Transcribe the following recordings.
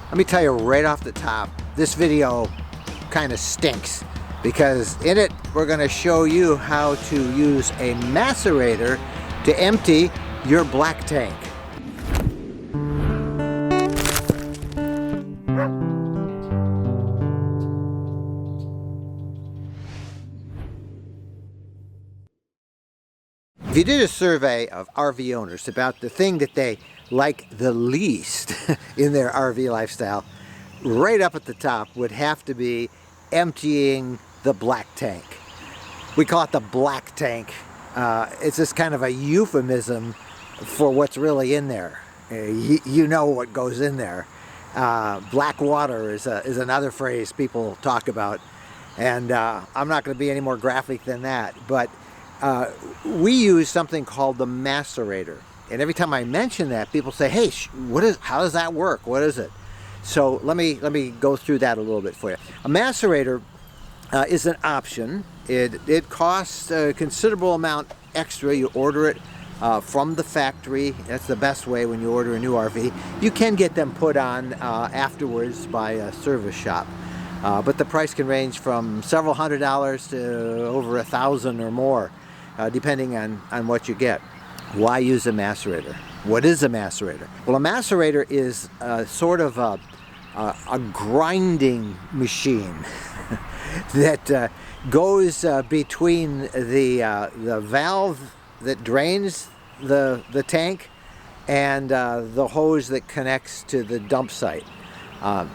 Let me tell you right off the top, this video kind of stinks because in it we're going to show you how to use a macerator to empty your black tank. If you did a survey of RV owners about the thing that they like the least in their RV lifestyle, right up at the top would have to be emptying the black tank. We call it the black tank. It's just kind of a euphemism for what's really in there. You know what goes in there. Black water is another phrase people talk about, and I'm not going to be any more graphic than that, but we use something called the macerator, and every time I mention that, people say, "Hey, how does that work? What is it?" So let me go through that a little bit for you. A macerator is an option. It costs a considerable amount extra. You order it from the factory. That's the best way when you order a new RV. You can get them put on afterwards by a service shop. But the price can range from several $100s to over $1,000 or more, depending on what you get. Why use a macerator? What is a macerator? Well, a macerator is sort of a grinding machine that goes between the valve that drains the tank and the hose that connects to the dump site.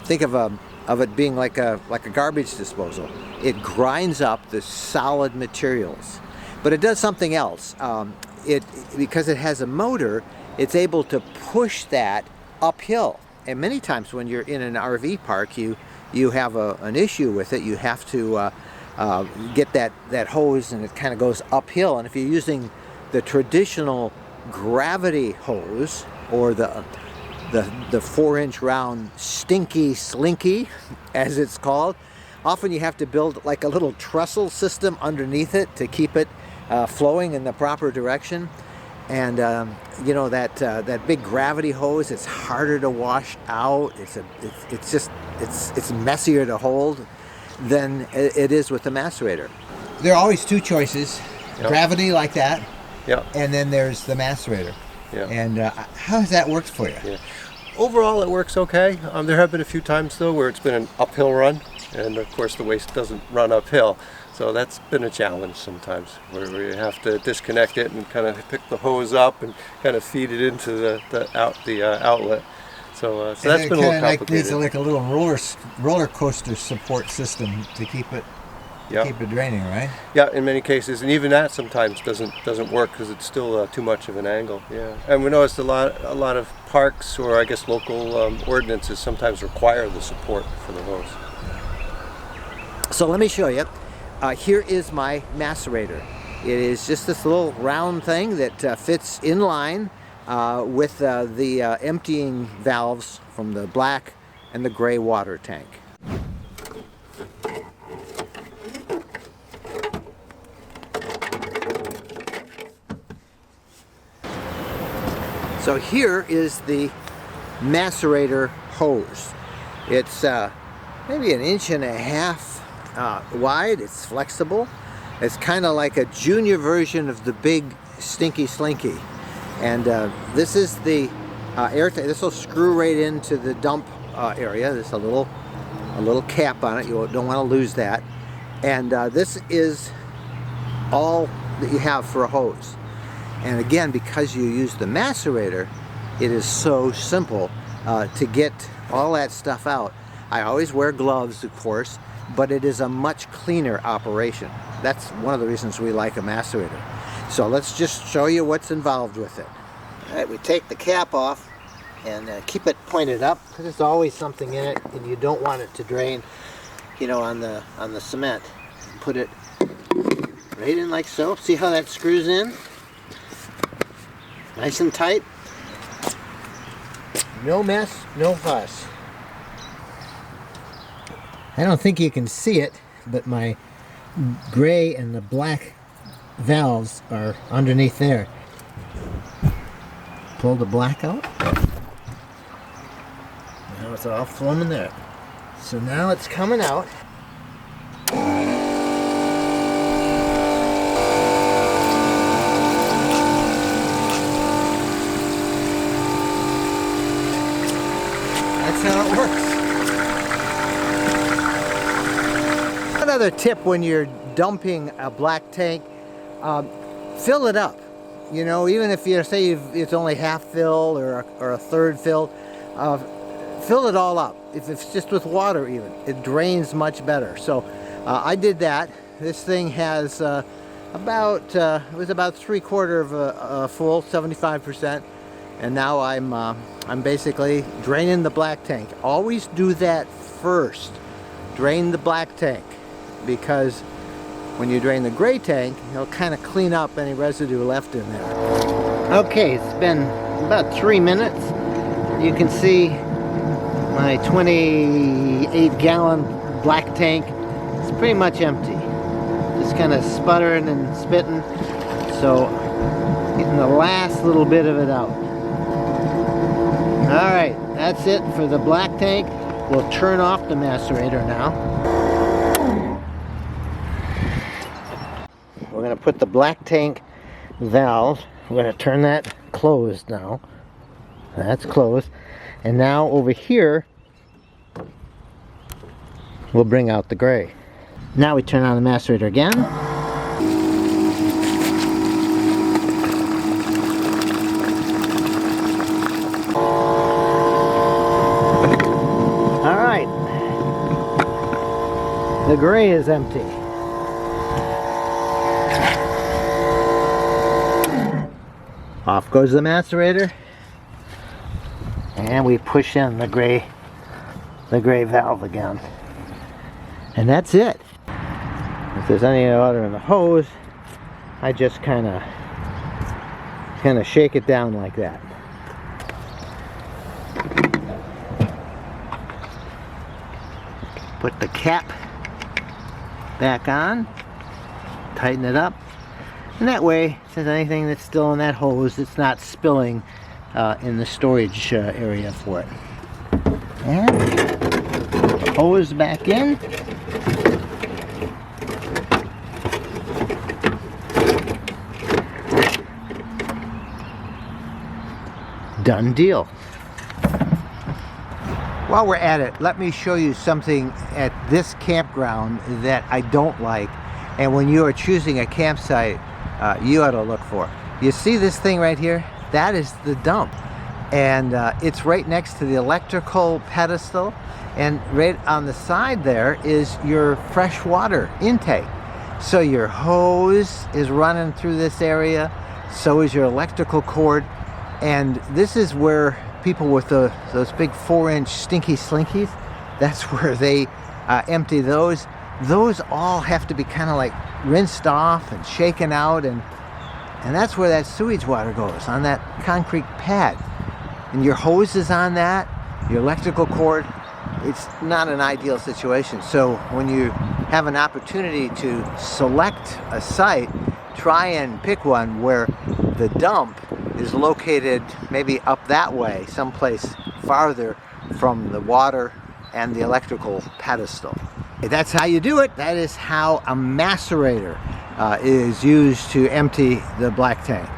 Think of it being like a garbage disposal. It grinds up the solid materials, but it does something else. Because it has a motor, it's able to push that uphill. And many times when you're in an RV park, you have an issue with it. You have to get that hose, and it kind of goes uphill. And if you're using the traditional gravity hose, or the 4-inch round stinky slinky, as it's called, often you have to build like a little trestle system underneath it to keep it flowing in the proper direction. And you know, that big gravity hose, it's harder to wash out. It's messier to hold than it is with the macerator. There are always two choices: yep. Gravity like that, yep. And then there's the macerator. Yeah. And how has that worked for you? Yeah. Overall, it works okay. There have been a few times though where it's been an uphill run, and of course the waste doesn't run uphill. So that's been a challenge sometimes, where you have to disconnect it and kind of pick the hose up and kind of feed it into the outlet. So that's been a little complicated. Needs like a little roller coaster support system to keep it draining, right? Yeah, in many cases, and even that sometimes doesn't work because it's still too much of an angle. Yeah, and we noticed a lot of parks, or I guess local ordinances, sometimes require the support for the hose. So let me show you. Here is my macerator. It is just this little round thing that fits in line with the emptying valves from the black and the gray water tank. So here is the macerator hose. It's maybe 1.5 inches wide. It's flexible. It's kind of like a junior version of the big stinky slinky. And this is the air tank. This will screw right into the dump area. There's a little cap on it. You don't want to lose that. And this is all that you have for a hose. And again, because you use the macerator, it is so simple to get all that stuff out. I always wear gloves, of course, but it is a much cleaner operation. That's one of the reasons we like a macerator. So let's just show you what's involved with it. All right, we take the cap off and keep it pointed up, because there's always something in it, and you don't want it to drain, you know, on the cement. Put it right in like so. See how that screws in? Nice and tight. No mess, no fuss. I don't think you can see it, but my gray and the black valves are underneath there. Pull the black out. Now it's all flowing there. So now it's coming out. That's how it works. Another tip when you're dumping a black tank, fill it up. You know, even if you say it's only half filled or a third filled, fill it all up. If it's just with water even, it drains much better. So I did that. This thing has it was about 3/4 of a full, 75%. And now I'm basically draining the black tank. Always do that first. Drain the black tank, because when you drain the gray tank, it'll kind of clean up any residue left in there. Okay, it's been about 3 minutes. You can see my 28-gallon black tank is pretty much empty. Just kind of sputtering and spitting. So getting the last little bit of it out. Alright, that's it for the black tank. We'll turn off the macerator now. We're going to put the black tank valve, we're going to turn that closed now. That's closed. And now over here, we'll bring out the gray. Now we turn on the macerator again. Alright. The gray is empty. Off goes the macerator, and we push in the gray valve again, and that's it. If there's any water in the hose, I just kind of shake it down like that. Put the cap back on, tighten it up. And that way, if there's anything that's still in that hose, it's not spilling in the storage area for it. And hose back in. Done deal. While we're at it, let me show you something at this campground that I don't like, and when you are choosing a campsite, you ought to look for. You see this thing right here? That is the dump, and it's right next to the electrical pedestal, and right on the side there is your fresh water intake. So your hose is running through this area, so is your electrical cord, and this is where people with those big 4-inch stinky slinkies, that's where they empty those. Those all have to be kind of like rinsed off and shaken out, and that's where that sewage water goes, on that concrete pad. And your hose is on that, your electrical cord. It's not an ideal situation. So when you have an opportunity to select a site, try and pick one where the dump is located maybe up that way, someplace farther from the water and the electrical pedestal. That's how you do it. That is how a macerator is used to empty the black tank.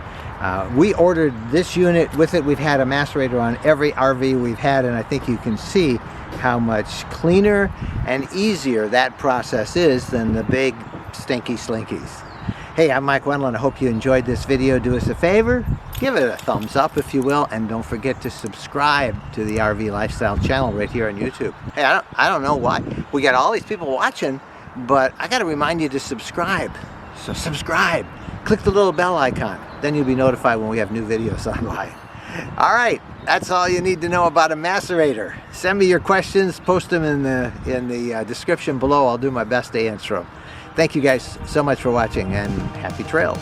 We ordered this unit. With it, we've had a macerator on every RV we've had, and I think you can see how much cleaner and easier that process is than the big stinky slinkies. Hey, I'm Mike Wendland. I hope you enjoyed this video. Do us a favor, give it a thumbs up if you will, and don't forget to subscribe to the RV Lifestyle channel right here on YouTube. Hey, I don't know why we got all these people watching, but I got to remind you to subscribe. So subscribe, click the little bell icon, then you'll be notified when we have new videos online. All right, that's all you need to know about a macerator. Send me your questions, post them in the description below. I'll do my best to answer them. Thank you guys so much for watching, and happy trails.